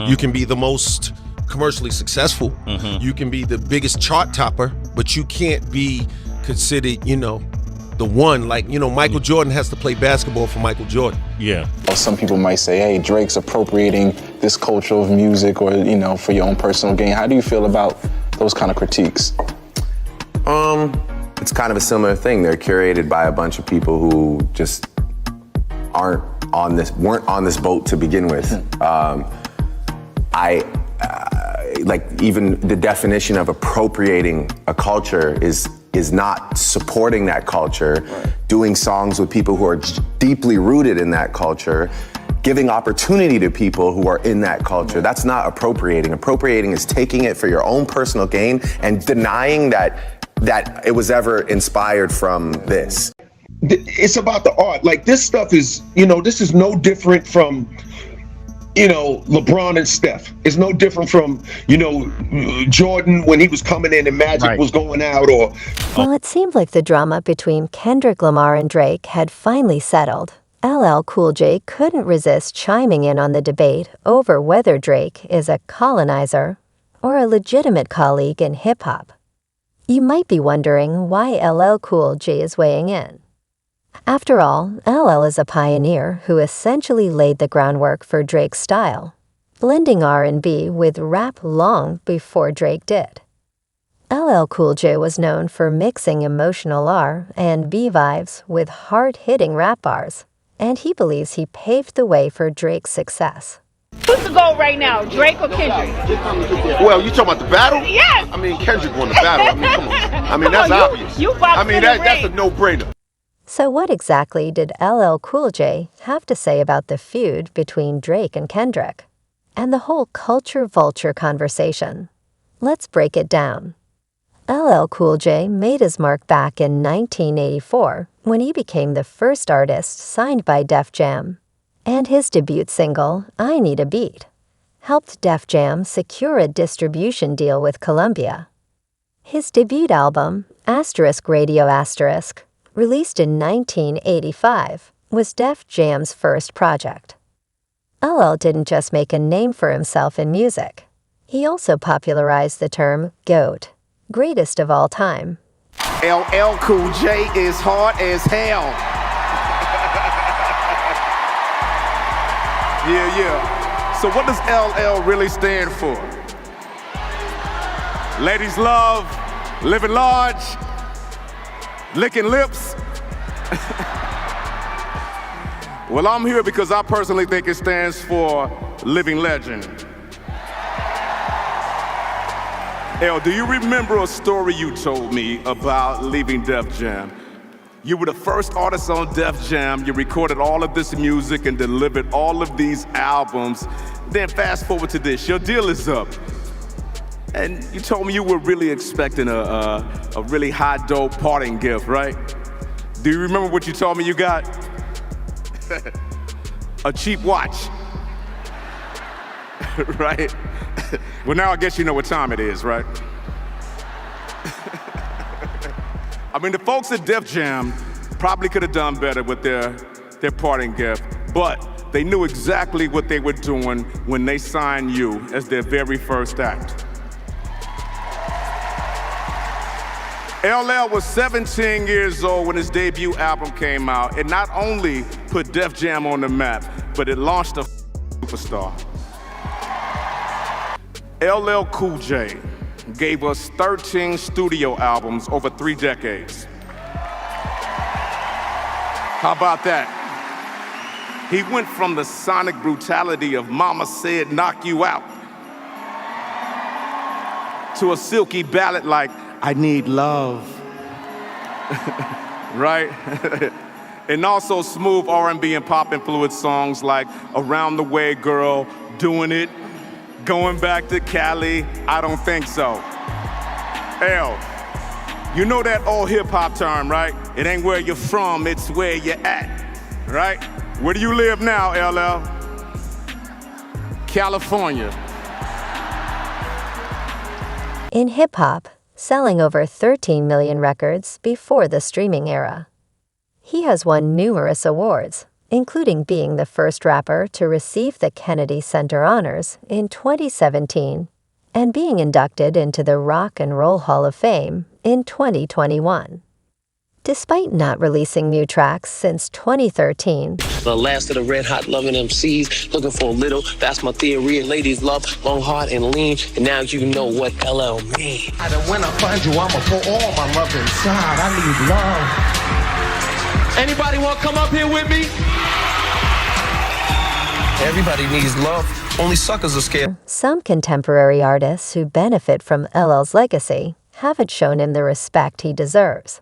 You can be the most commercially successful. You can be the biggest chart topper, but you can't be considered, the one. Like, Michael Jordan has to play basketball for Michael Jordan. Yeah. Some people might say, hey, Drake's appropriating this culture of music or, for your own personal gain. How do you feel about those kind of critiques? It's kind of a similar thing. They're curated by a bunch of people who just weren't on this boat to begin with. Even the definition of appropriating a culture is not supporting that culture, doing songs with people who are deeply rooted in that culture, giving opportunity to people who are in that culture. That's not appropriating. Appropriating is taking it for your own personal gain and denying that it was ever inspired from this. It's about the art. Like, this stuff is, this is no different from, LeBron and Steph. It's no different from, Jordan when he was coming in and Magic was going out, or... Well, it seemed like the drama between Kendrick Lamar and Drake had finally settled. LL Cool J couldn't resist chiming in on the debate over whether Drake is a colonizer or a legitimate colleague in hip-hop. You might be wondering why LL Cool J is weighing in. After all, LL is a pioneer who essentially laid the groundwork for Drake's style, blending R&B with rap long before Drake did. LL Cool J was known for mixing emotional R and B vibes with hard-hitting rap bars, and he believes he paved the way for Drake's success. Who's the GOAT right now, Drake or Kendrick? Well, you talking about the battle? Yes. I mean, Kendrick won the battle. I mean, come on. I mean, that's obvious. That's a no-brainer. So what exactly did LL Cool J have to say about the feud between Drake and Kendrick? And the whole culture vulture conversation? Let's break it down. LL Cool J made his mark back in 1984 when he became the first artist signed by Def Jam. And his debut single, I Need a Beat, helped Def Jam secure a distribution deal with Columbia. His debut album, *Radio*, released in 1985, was Def Jam's first project. LL didn't just make a name for himself in music. He also popularized the term GOAT, greatest of all time. LL Cool J is hard as hell. Yeah. So what does LL really stand for? Ladies love, living large, licking lips. Well, I'm here because I personally think it stands for living legend. L, do you remember a story you told me about leaving Def Jam? You were the first artist on Def Jam. You recorded all of this music and delivered all of these albums. Then fast forward to this, your deal is up. And you told me you were really expecting a really high dope parting gift, right? Do you remember what you told me you got? A cheap watch. Right? Well, now I guess you know what time it is, right? I mean, the folks at Def Jam probably could have done better with their parting gift, but they knew exactly what they were doing when they signed you as their very first act. LL was 17 years old when his debut album came out. It not only put Def Jam on the map, but it launched a superstar. LL Cool J gave us 13 studio albums over 3 decades. How about that? He went from the sonic brutality of Mama Said Knock You Out to a silky ballad like I Need Love, right? And also smooth R&B and pop influenced songs like Around the Way Girl, Doing It, Going Back to Cali, I Don't Think So. L, you know that old hip hop term, right? It ain't where you're from, it's where you're at, right? Where do you live now, LL? California. In hip-hop, selling over 13 million records before the streaming era. He has won numerous awards, including being the first rapper to receive the Kennedy Center Honors in 2017 and being inducted into the Rock and Roll Hall of Fame in 2021. Despite not releasing new tracks since 2013, the last of the red hot loving MCs, looking for a little, that's my theory. Ladies love long, hard, and lean, and now you know what LL mean. When I find you, I'ma pour all my love inside. I need love. Anybody want to come up here with me? Everybody needs love. Only suckers are scared. Some contemporary artists who benefit from LL's legacy haven't shown him the respect he deserves.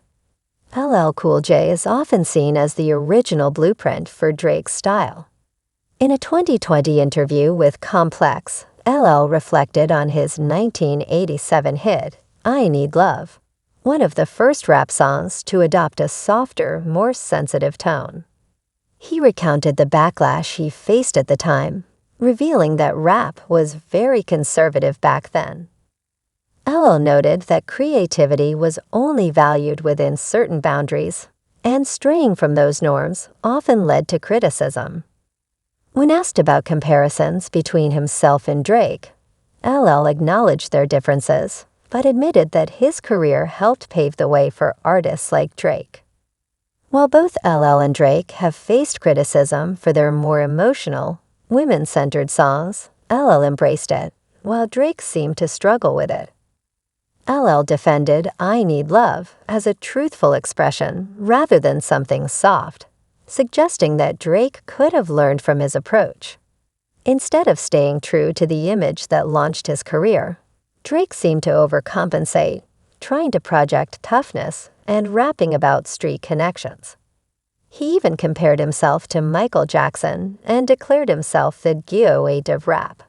LL Cool J is often seen as the original blueprint for Drake's style. In a 2020 interview with Complex, LL reflected on his 1987 hit, I Need Love, one of the first rap songs to adopt a softer, more sensitive tone. He recounted the backlash he faced at the time, revealing that rap was very conservative back then. LL noted that creativity was only valued within certain boundaries, and straying from those norms often led to criticism. When asked about comparisons between himself and Drake, LL acknowledged their differences, but admitted that his career helped pave the way for artists like Drake. While both LL and Drake have faced criticism for their more emotional, women-centered songs, LL embraced it, while Drake seemed to struggle with it. LL defended I Need Love as a truthful expression rather than something soft, suggesting that Drake could have learned from his approach. Instead of staying true to the image that launched his career, Drake seemed to overcompensate, trying to project toughness and rapping about street connections. He even compared himself to Michael Jackson and declared himself the GOAT of rap.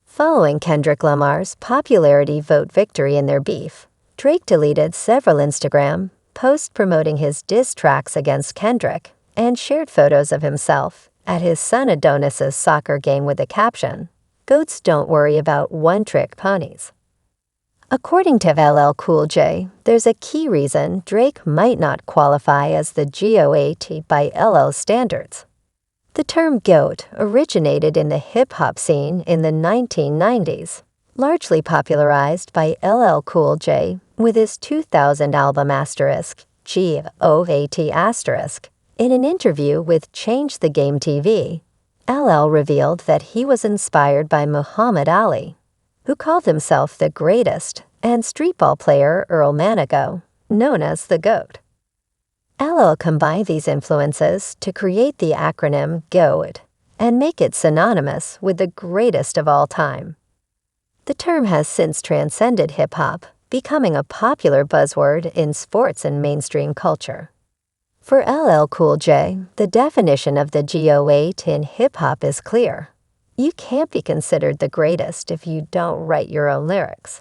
Following Kendrick Lamar's popularity vote victory in their beef, Drake deleted several Instagram posts promoting his diss tracks against Kendrick and shared photos of himself at his son Adonis's soccer game with the caption, "Goats don't worry about one-trick ponies." According to LL Cool J, there's a key reason Drake might not qualify as the GOAT by LL's standards. The term GOAT originated in the hip-hop scene in the 1990s, largely popularized by LL Cool J with his 2000 album GOAT*. In an interview with Change the Game TV, LL revealed that he was inspired by Muhammad Ali, who called himself the greatest, and streetball player Earl Manigault, known as the GOAT. LL combined these influences to create the acronym GOAT and make it synonymous with the greatest of all time. The term has since transcended hip-hop, becoming a popular buzzword in sports and mainstream culture. For LL Cool J, the definition of the GOAT in hip-hop is clear. You can't be considered the greatest if you don't write your own lyrics.